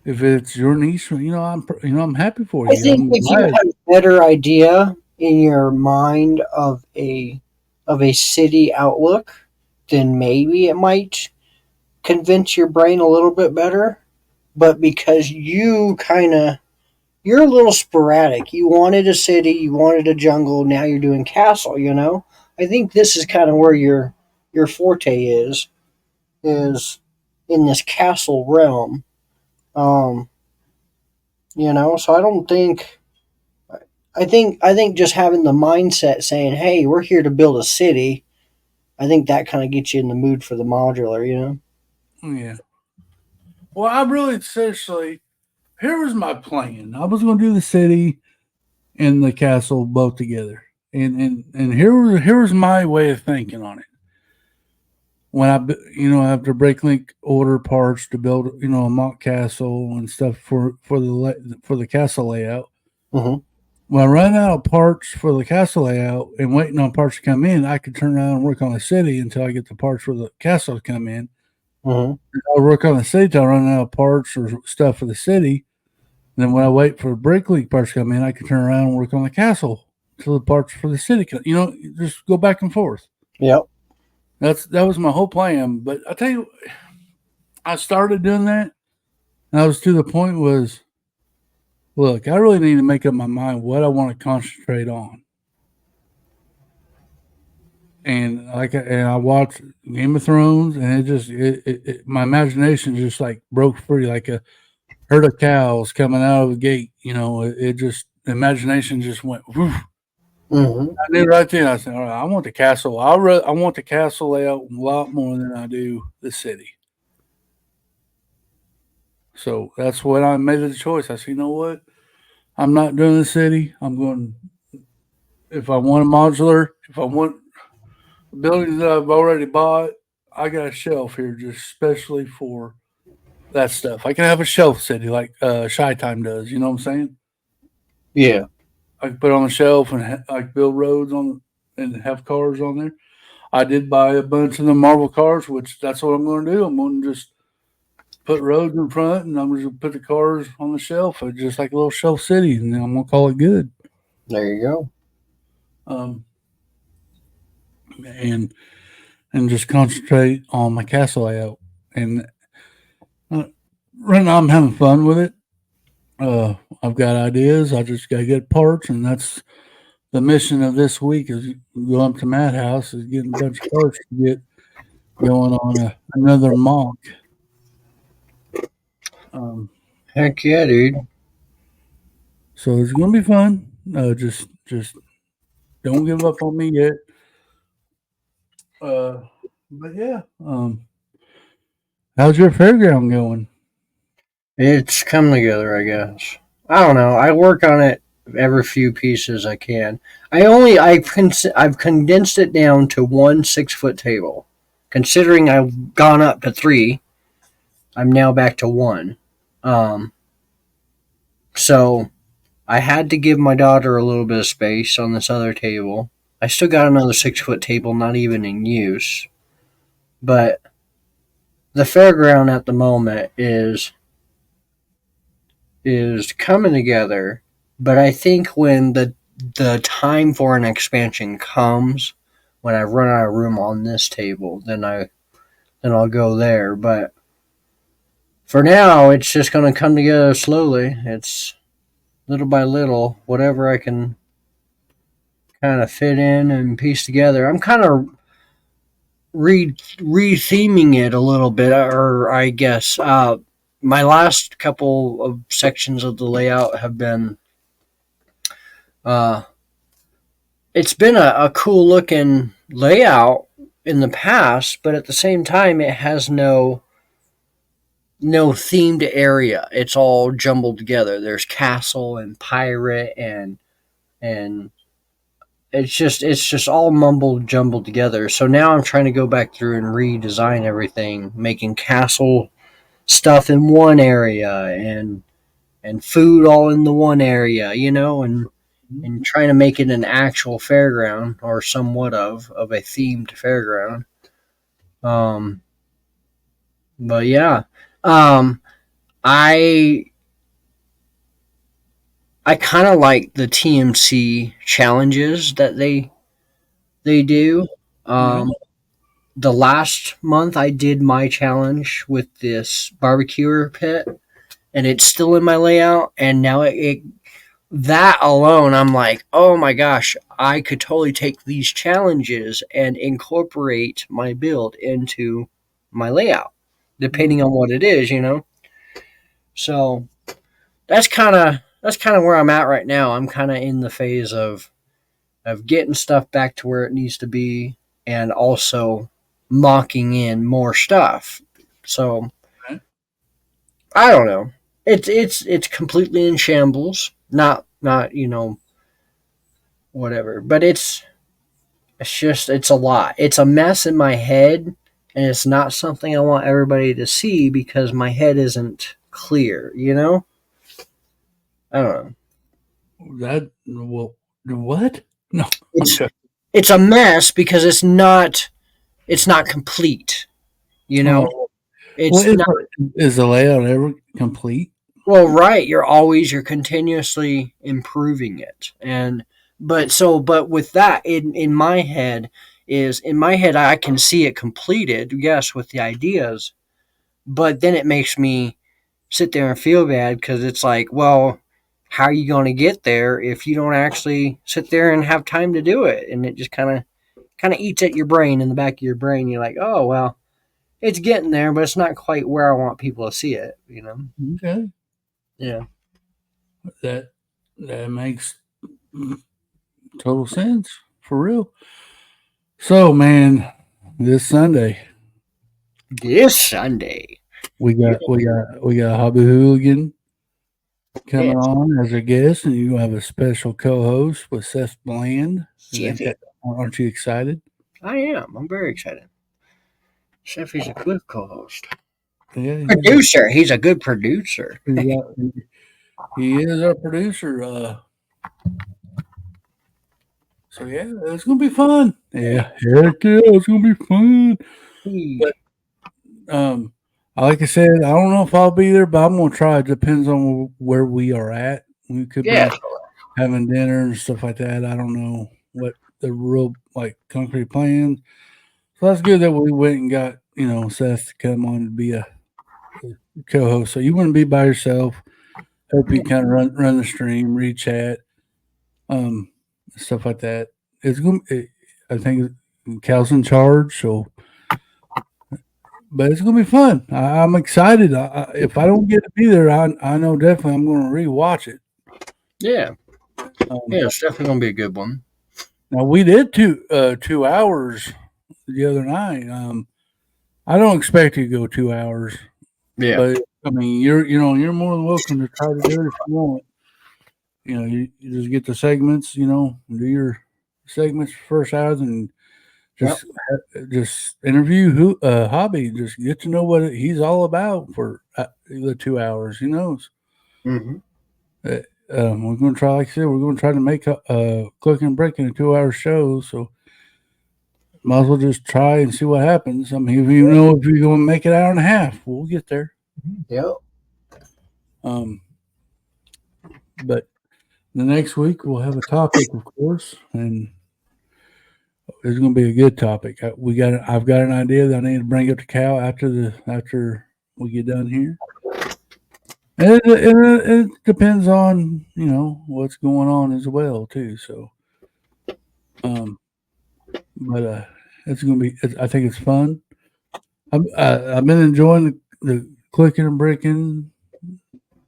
If it's your niche, I'm happy for I you. think I'm if you glad. have a better idea in your mind of a city outlook, then maybe it might convince your brain a little bit better. But because you're a little sporadic. You wanted a city, you wanted a jungle, now you're doing castle. I think this is kind of where your forte is in this castle realm. Um, so I think just having the mindset saying, "Hey, we're here to build a city." I think that kind of gets you in the mood for the modular. Yeah. Well, I really seriously. Here was my plan. I was going to do the city and the castle both together, and here was my way of thinking on it. When after BreakLink order parts to build a mock castle and stuff for the castle layout. Mm-hmm. When I run out of parts for the castle layout and waiting on parts to come in, I could turn around and work on the city until I get the parts for the castle to come in. Mm-hmm. I'll work on the city till I run out of parts or stuff for the city. And then when I wait for BreakLink parts to come in, I can turn around and work on the castle till the parts for the city come. Just go back and forth. Yep. That was my whole plan. But I tell you, I started doing that, and I was to the point was, look, I really need to make up my mind what I want to concentrate on. and I watched Game of Thrones, and my imagination just like broke free, like a herd of cows coming out of the gate. It just the imagination just went. Woof. Mm-hmm. I knew right then. I said, "All right, I want the castle. I want the castle layout a lot more than I do the city." So that's what I made the choice. I said, "You know what? I'm not doing the city. I'm going. If I want a modular, if I want a building that I've already bought, I got a shelf here just especially for that stuff. I can have a shelf city like Shy Time does. You know what I'm saying? Yeah. I can put it on a shelf and like build roads on and have cars on there. I did buy a bunch of the Marvel cars, which that's what I'm going to do. I'm going to just put roads in front, and I'm just going to put the cars on the shelf, just like a little shelf city, and then I'm going to call it good. There you go. Um, and just concentrate on my castle layout. And right now, I'm having fun with it. I've got ideas. I just got to get parts, and that's the mission of this week. Is going up to Madhouse, is getting a bunch of parts to get going on another mock. Um, Heck yeah, dude. so it's gonna be fun. Just don't give up on me yet. But yeah. How's your fairground going? It's coming together, I guess. I don't know. I work on it every few pieces I can. I've condensed it down to one 6 foot table. Considering I've gone up to three, I'm now back to one. Um, so I had to give my daughter a little bit of space on this other table. I still got another 6 foot table, not even in use. But the fairground at the moment is coming together. But I think when the time for an expansion comes, when I run out of room on this table, then I'll go there. But for now, it's just going to come together slowly. It's little by little, whatever I can kind of fit in and piece together. I'm kind of re-theming it a little bit, or I guess my last couple of sections of the layout have been uh, it's been a cool looking layout in the past, but at the same time, it has no themed area. It's all jumbled together. There's castle and pirate and it's just all mumbled jumbled together. So now I'm trying to go back through and redesign everything, making castle stuff in one area and food all in the one area, and trying to make it an actual fairground or somewhat of a themed fairground. Um, but yeah, um, I I kind of like the TMC challenges that they do. Yeah. Um, the last month I did my challenge with this barbecuer pit, and it's still in my layout. And now it that alone, I'm like, oh my gosh, I could totally take these challenges and incorporate my build into my layout, depending on what it is. So that's kind of where I'm at right now. I'm kind of in the phase of getting stuff back to where it needs to be, and also mocking in more stuff. So Okay. I don't know. It's completely in shambles. Not whatever, but it's a lot. It's a mess in my head, and it's not something I want everybody to see because my head isn't clear. I don't know. That well, what? No, I'm It's just it's a mess because it's not complete. You know, oh, well, it's not. is the layout ever complete? Well, right. You're continuously improving it, but with that in my head I can see it completed. Yes, with the ideas, but then it makes me sit there and feel bad because it's like, well, how are you going to get there if you don't actually sit there and have time to do it? And it just kind kind of eats at your brain in the back of your brain. You're like, oh well, it's getting there, but it's not quite where I want people to see it. Okay. Yeah. That makes total sense for real. So, man, this Sunday This Sunday. we got Hobby Hooligan coming Yes. on as a guest, and you have a special co-host with Seth Bland. Chefy. Aren't you excited? I am. I'm very excited. Chefy's a good co-host. Yeah, Producer. He's a good producer. he is our producer. So yeah, it's gonna be fun. Yeah, heck yeah, it's gonna be fun. But like I said, I don't know if I'll be there, but I'm gonna try. It depends on where we are at. We could Yeah. be having dinner and stuff like that. I don't know what the real concrete plans. So that's good that we went and got Seth to come on to be a co-host. So you wouldn't be by yourself. Help you kind of run the stream, read chat, stuff like that. It's going. I think Cal's in charge, so. But it's gonna be fun. I'm excited. If I don't get to be there, I know definitely I'm going to rewatch it. Yeah. Yeah, it's definitely gonna be a good one. Now we did 2 hours the other night. I don't expect you to go 2 hours. Yeah. But I mean, you're more than welcome to try to do it if you want. You just get the segments. Do your segments first hours and just interview Hobby. Just get to know what he's all about for the 2 hours. He knows. Mm-hmm. We're going to try, like I said, we're going to try to make Clicken Bricken a 2-hour show. So might as well just try and see what happens. I mean, if you're going to make it an hour and a half, we'll get there. Yep. But the next week we'll have a topic, of course, and it's going to be a good topic. I've got an idea that I need to bring up to Cal after we get done here. And it depends on what's going on as well too. So, but it's going to be. I think it's fun. I've been enjoying the clicking and breaking,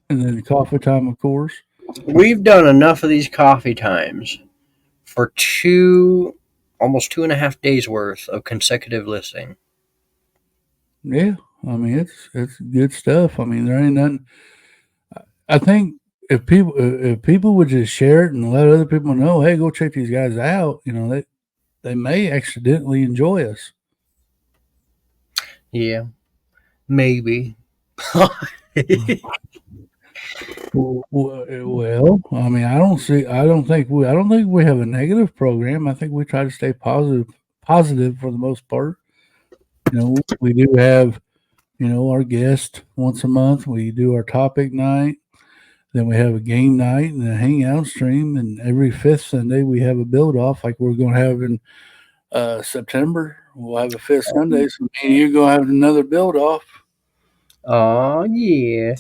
and then the coffee time, of course. We've done enough of these coffee times for almost 2.5 days worth of consecutive listening. Yeah, I mean it's good stuff. I mean there ain't nothing. I think if people would just share it and let other people know, hey, go check these guys out. They may accidentally enjoy us. Yeah, maybe. Well, I mean, I don't think we have a negative program. I think we try to stay positive for the most part. We do have, our guest once a month. We do our topic night. Then we have a game night and a hangout stream. And every fifth Sunday we have a build off like we're going to have in September. We'll have a fifth Sunday. So me and you're going to have another build off. Oh, yeah.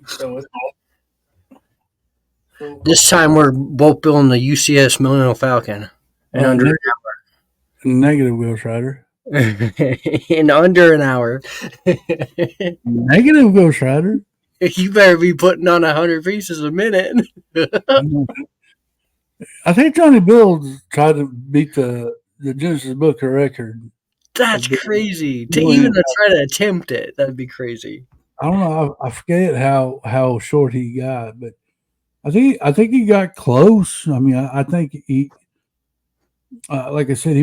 So this time we're both building the UCS Millennial Falcon in under an negative Ghost Rider. in under an hour. Negative Ghost Rider. You better be putting on 100 pieces a minute. I think Johnny Bills tried to beat the Genesis Book record. That's crazy. To even try to attempt it, that'd be crazy. I don't know. I forget how short he got, but I think he got close. I mean, I think he, like I said,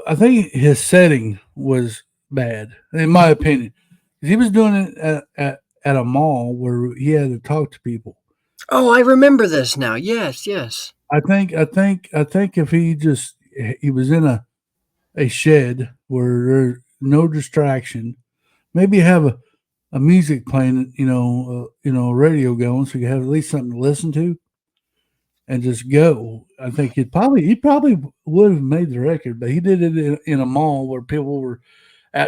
I think his setting was bad, in my opinion. He was doing it at a mall where he had to talk to people. Oh, I remember this now. Yes. I think if he was in a shed where there's no distraction, maybe have a music playing, a radio going, so you have at least something to listen to, and just go. I think he probably would have made the record, but he did it in a mall where people were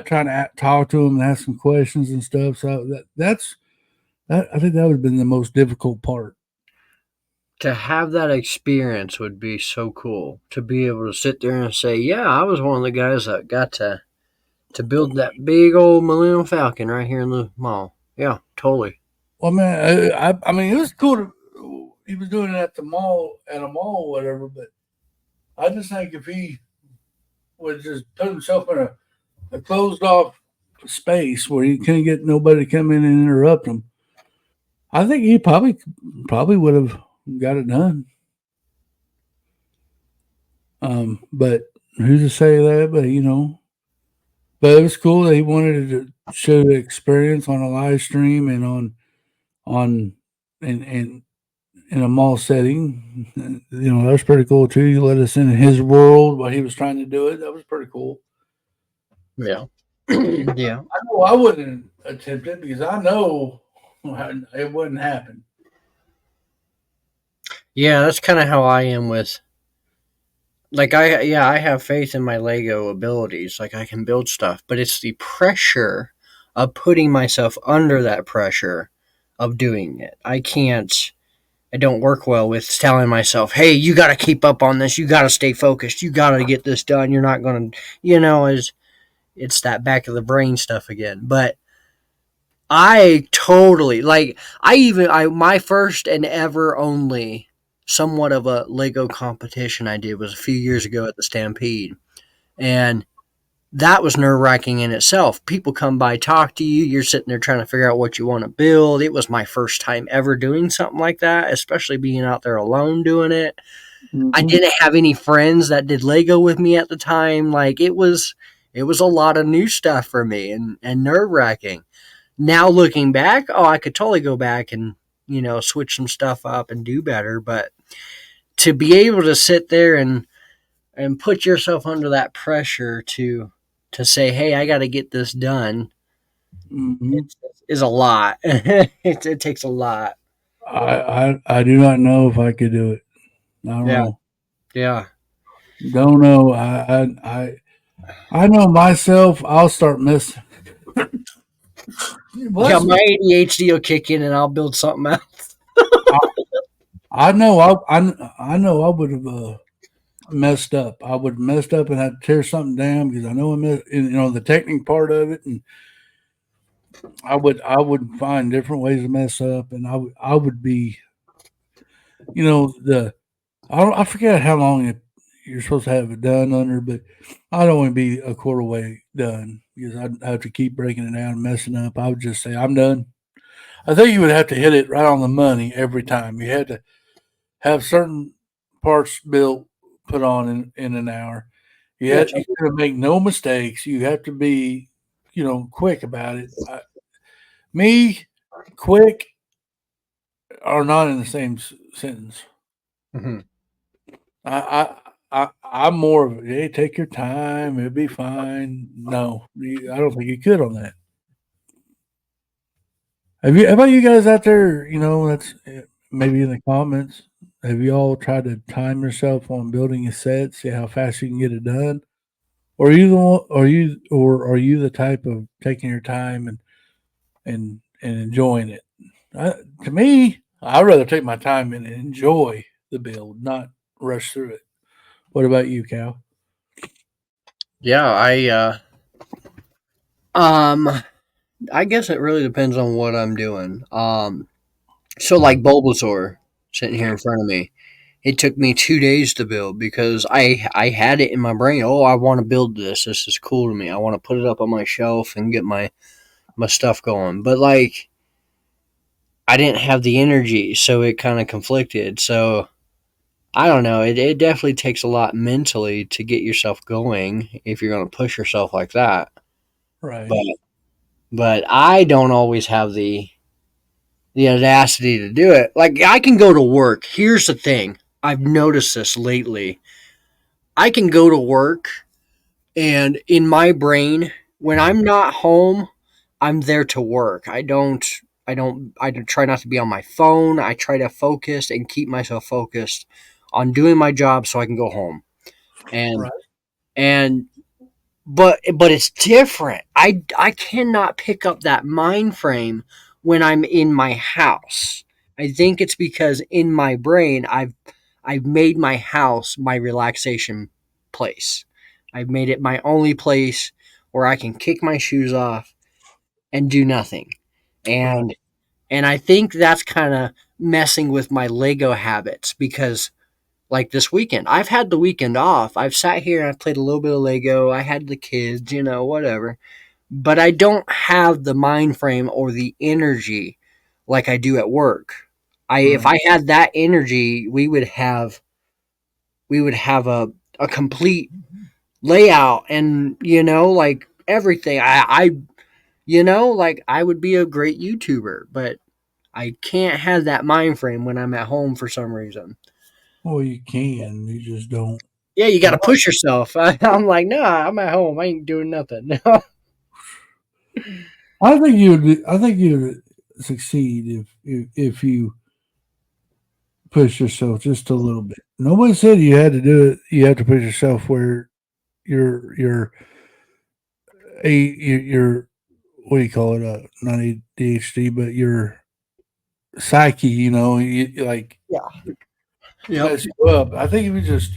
trying to talk to him and ask some questions and stuff. So I think that would have been the most difficult part. to have that experience would be so cool. To be able to sit there and say, "Yeah, I was one of the guys that got to build that big old Millennium Falcon right here in the mall." Yeah, totally. Well, man, I mean, it was cool. He was doing it at the mall, at a mall, or whatever. But I just think if he would just put himself in a closed off space where he couldn't get nobody to come in and interrupt him, I think he probably would have got it done. But who's to say that? But but it was cool that he wanted to show the experience on a live stream and on and in a mall setting. That was pretty cool too. You let us in his world while he was trying to do it. That was pretty cool. Yeah. Yeah. I know I wouldn't attempt it because I know it wouldn't happen. Yeah, that's kind of how I am with. Like I have faith in my Lego abilities. Like I can build stuff, but it's the pressure of putting myself under that pressure of doing it. I can't. I don't work well with telling myself, "Hey, you got to keep up on this. You got to stay focused. You got to get this done. You're not going to, is it's that back of the brain stuff again." But I totally like. I my first and ever only somewhat of a Lego competition I did was a few years ago at the Stampede, and that was nerve wracking in itself. People come by, talk to you. You're sitting there trying to figure out what you want to build. It was my first time ever doing something like that, especially being out there alone doing it. I didn't have any friends that did Lego with me at the time. Like it was a lot of new stuff for me and nerve wracking. Now looking back, I could totally go back and switch some stuff up and do better. But to be able to sit there and put yourself under that pressure to say, "Hey, I got to get this done," Mm-hmm. is a lot. It takes a lot. I do not know if I could do it. I don't Yeah, know. yeah, Don't know. I know myself. I'll start missing. yeah. Bless My me. ADHD will kick in, and I'll build something else. I know. I know. I would have messed up. I would have messed up and had to tear something down because I know the technique part of it, and I would find different ways to mess up, and I would be the I forget how long you're supposed to have it done under, but I'd only be a quarter way done because I'd have to keep breaking it down and messing up. I would just say I'm done. I think you would have to hit it right on the money every time. You had to have certain parts built, put on in an hour. Yeah, You got to make no mistakes. You have to be, quick about it. Me, quick are not in the same sentence. mm-hmm. I'm more of hey, take your time. It'll be fine. No, I don't think you could on that. How about you guys out there? That's maybe in the comments. Have you all tried to time yourself on building a set, see how fast you can get it done? Or are you the one, are you the type of taking your time and enjoying it? To me, I'd rather take my time and enjoy the build, not rush through it. What about you, Cal? Yeah. Um, I guess it really depends on what I'm doing. So like Bulbasaur sitting here in front of me. It took me 2 days to build because I had it in my brain. Oh, I want to build this. This is cool to me. I want to put it up on my shelf and get my stuff going. But like I didn't have the energy, so it kind of conflicted. So I don't know. It definitely takes a lot mentally to get yourself going if you're going to push yourself like that. Right. But but I don't always have the audacity to do it. Like I can go to work. Here's the thing. I've noticed this lately. I can go to work and in my brain when I'm not home, I'm there to work. I try not to be on my phone. I try to focus and keep myself focused on doing my job so I can go home. And Right. and but it's different. I cannot pick up that mind frame when I'm in my house. I think it's because in my brain I've made my house my relaxation place. I've made it my only place where I can kick my shoes off and do nothing. Right. And I think that's kind of messing with my Lego habits because like this weekend, I've had the weekend off. I've sat here and I've played a little bit of Lego. I had the kids, whatever. But I don't have the mind frame or the energy like I do at work. If Right. I had that energy, we would have a complete layout and like everything. Like I would be a great YouTuber, but I can't have that mind frame when I'm at home for some reason. Well, you can. You just don't. Yeah, you got to want push yourself. I'm like, nah, I'm at home. I ain't doing nothing. I think you would. I think you would succeed if you push yourself just a little bit. Nobody said you had to do it. You have to push yourself where you're your what do you call it? Not ADHD, but your psyche. Like Yeah. Yep. mess you up. I think if you just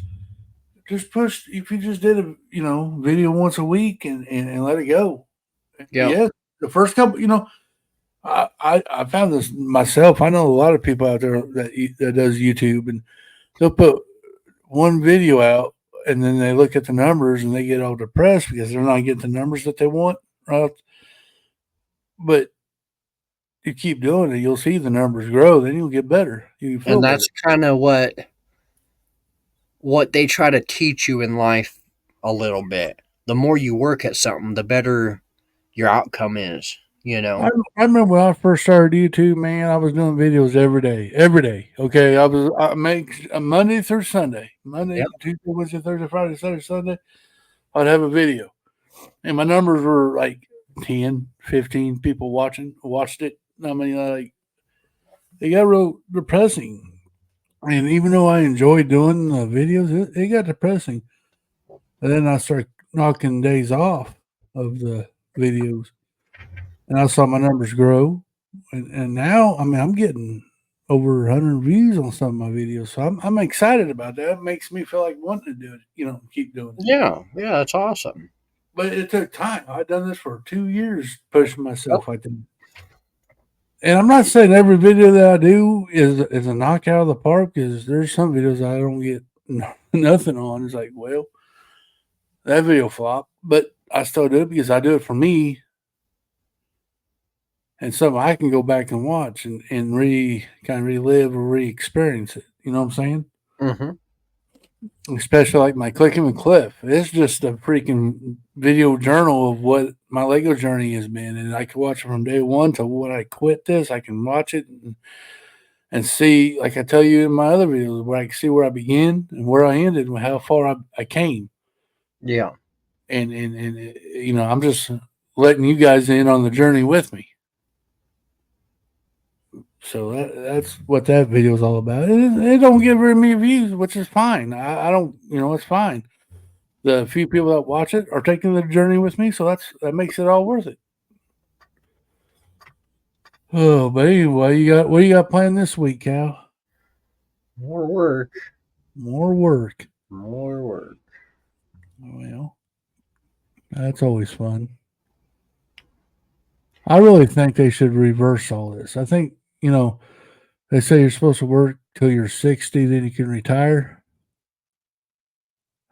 push, if you just did a video once a week and let it go. Yep. Yeah, the first couple, I found this myself. I know a lot of people out there that does YouTube, and they'll put one video out, and then they look at the numbers and they get all depressed because they're not getting the numbers that they want. Right? But you keep doing it, you'll see the numbers grow. Then you'll get better. You feel And better. that's kind of what they try to teach you in life a little bit. The more you work at something, the better your outcome is, I remember when I first started YouTube, man. I was doing videos every day, every day. Okay, I make Monday through Sunday, Yep. Monday, Tuesday, Wednesday, Thursday, Friday, Saturday, Sunday. I'd have a video, and my numbers were like 10, 15 people watched it. I mean, like it got real depressing. And even though I enjoyed doing the videos, it got depressing. And then I started knocking days off of the videos, and I saw my numbers grow. And now, I mean, I'm getting over 100 views on some of my videos, so I'm excited about that. It makes me feel like wanting to do it, keep doing it. Yeah. Yeah. That's awesome. But it took time. I've done this for 2 years, pushing Yep. myself. I think, and I'm not saying every video that I do is a knockout of the park. Because there's some videos I don't get nothing on. It's like, well, that video flopped, but I still do it because I do it for me and something I can go back and watch and kind of relive or re-experience it. You know what I'm saying? Mm-hmm. Especially like my Clicking with Cliff. It's just a freaking video journal of what my Lego journey has been, and I can watch it from day one to when I quit this. I can watch it and see, like I tell you in my other videos, where I can see where I began and where I ended and how far I came. Yeah. And I'm just letting you guys in on the journey with me. So that's what that video is all about. It don't get very many views, which is fine. I don't, it's fine. The few people that watch it are taking the journey with me, so that makes it all worth it. Oh, but anyway, what you got planned this week, Cal? More work. More work. More work. Well, that's always fun. I really think they should reverse all this. I think, they say you're supposed to work till you're 60, then you can retire.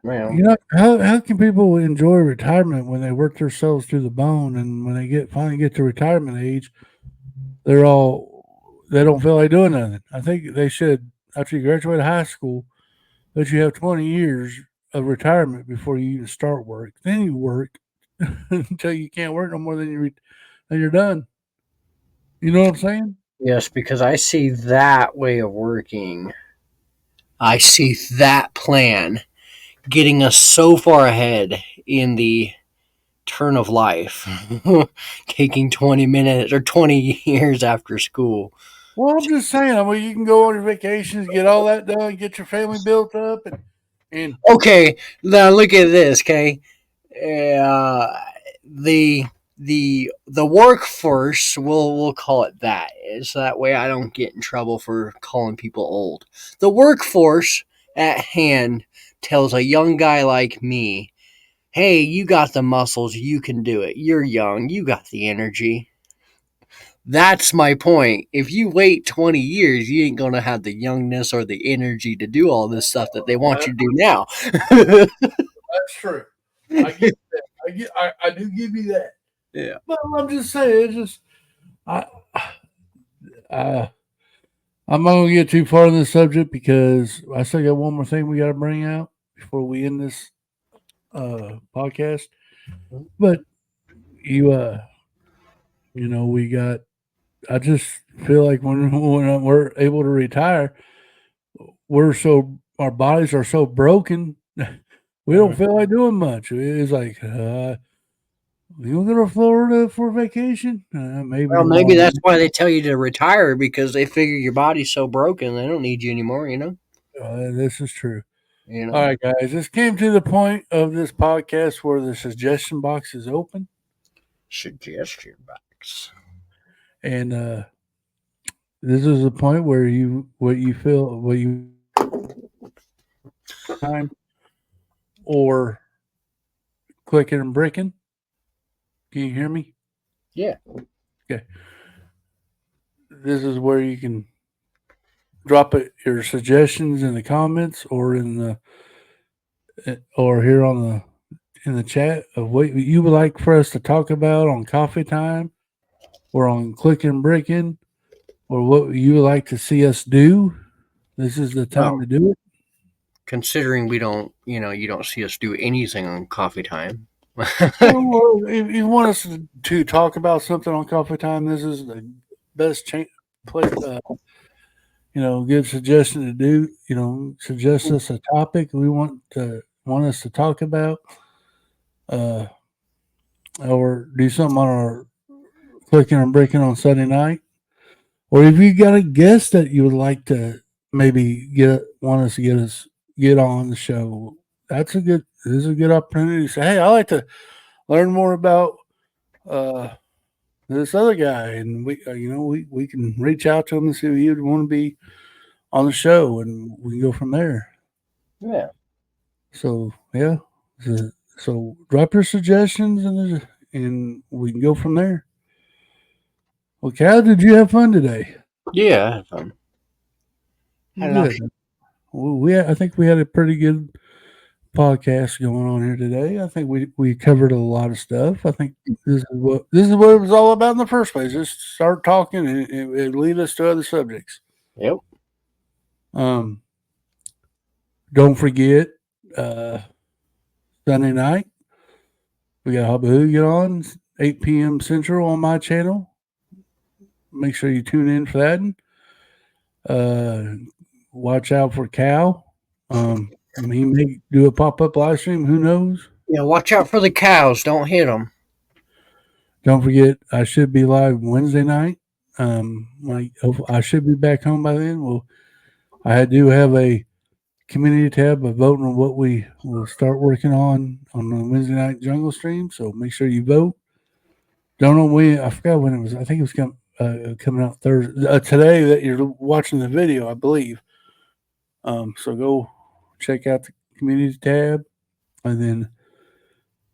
Well, How can people enjoy retirement when they work themselves to the bone, and when they finally get to retirement age, they don't feel like doing nothing. I think they should, after you graduate high school, let you have 20 years of retirement before you even start work. Then you work until you can't work no more than you're done. You know what I'm saying? yes, because I see that way of working. I see that plan getting us so far ahead in the turn of life, taking 20 minutes or 20 years after school. Well, I'm just saying. I mean, you can go on your vacations, get all that done, get your family built up, and Okay, now look at this, okay? Uh, the the workforce, we'll call it that, so that way I don't get in trouble for calling people old. The workforce at hand tells a young guy like me, hey, you got the muscles, you can do it. You're young, you got the energy. That's my point. If you wait 20 years, you ain't going to have the youngness or the energy to do all this stuff that they want you to do now. That's true. I get that. I do give you that. Yeah. But I'm just saying, it's just I'm not gonna get too far in this subject because I still got one more thing we got to bring out before we end this podcast. But we got. I just feel like when we're able to retire, our bodies are so broken, we don't feel like doing much. It's like you want to go to Florida for vacation? Maybe. Well, maybe that's why they tell you to retire, because they figure your body's so broken they don't need you anymore. This is true. All right, guys, this came to the point of this podcast where the suggestion box is open. Suggestion box. And this is the point where what you time or clicking and bricking. Can you hear me? Yeah. Okay. This is where you can drop your suggestions in the comments or here in the chat of what you would like for us to talk about on Coffee Time or on Clicking Bricken, or what you would like to see us do. This is the time to do it. Considering we don't, you don't see us do anything on Coffee Time. Well, if you want us to talk about something on Coffee Time, this is the best place. Give suggestion to do. Suggest us a topic we want us to talk about, or do something on our Clicking and Breaking on Sunday night, or if you got a guest that you would like to maybe want us to get on the show. This is a good opportunity to say, hey, I like to learn more about this other guy, and we can reach out to him and see if he would want to be on the show, and we can go from there. Yeah. So yeah, so drop your suggestions and we can go from there. Well, Cal, did you have fun today? Yeah, I had fun. I think we had a pretty good podcast going on here today. I think we covered a lot of stuff. I think this is what it was all about in the first place. Just start talking and it lead us to other subjects. Yep. Don't forget Sunday night we got Habahoog on 8 p.m. Central on my channel. Make sure you tune in for that. Watch out for Cal. He may do a pop-up live stream. Who knows? Yeah, watch out for the cows. Don't hit them. Don't forget, I should be live Wednesday night. I should be back home by then. Well, I do have a community tab of voting on what we will start working on the Wednesday night jungle stream. So make sure you vote. Don't know when. I forgot when it was. I think it was coming out Thursday today that you're watching the video, I believe. So go check out the community tab, and then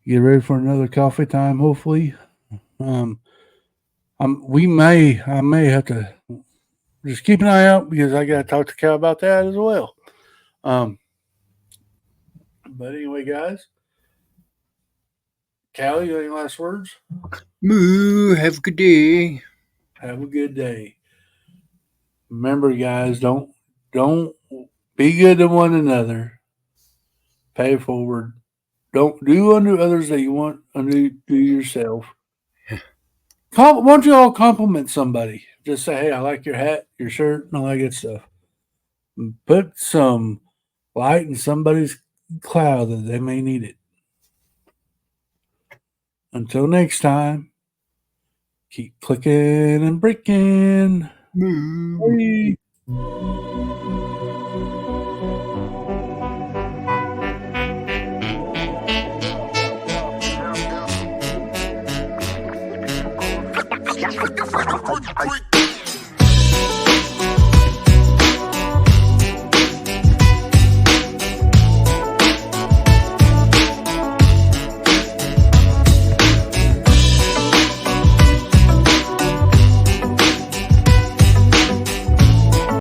get ready for another coffee time. Hopefully, I may have to just keep an eye out because I got to talk to Cal about that as well. But anyway, guys, Cal, you got any last words? Moo. Have a good day. Have a good day. Remember, guys, don't be good to one another. Pay it forward. Don't do unto others that you want unto yourself. Why don't you all compliment somebody? Just say, hey, I like your hat, your shirt, and all that good stuff. Put some light in somebody's cloud that they may need it. Until next time, keep clicking and bricking. Bye. Clicken Bricken.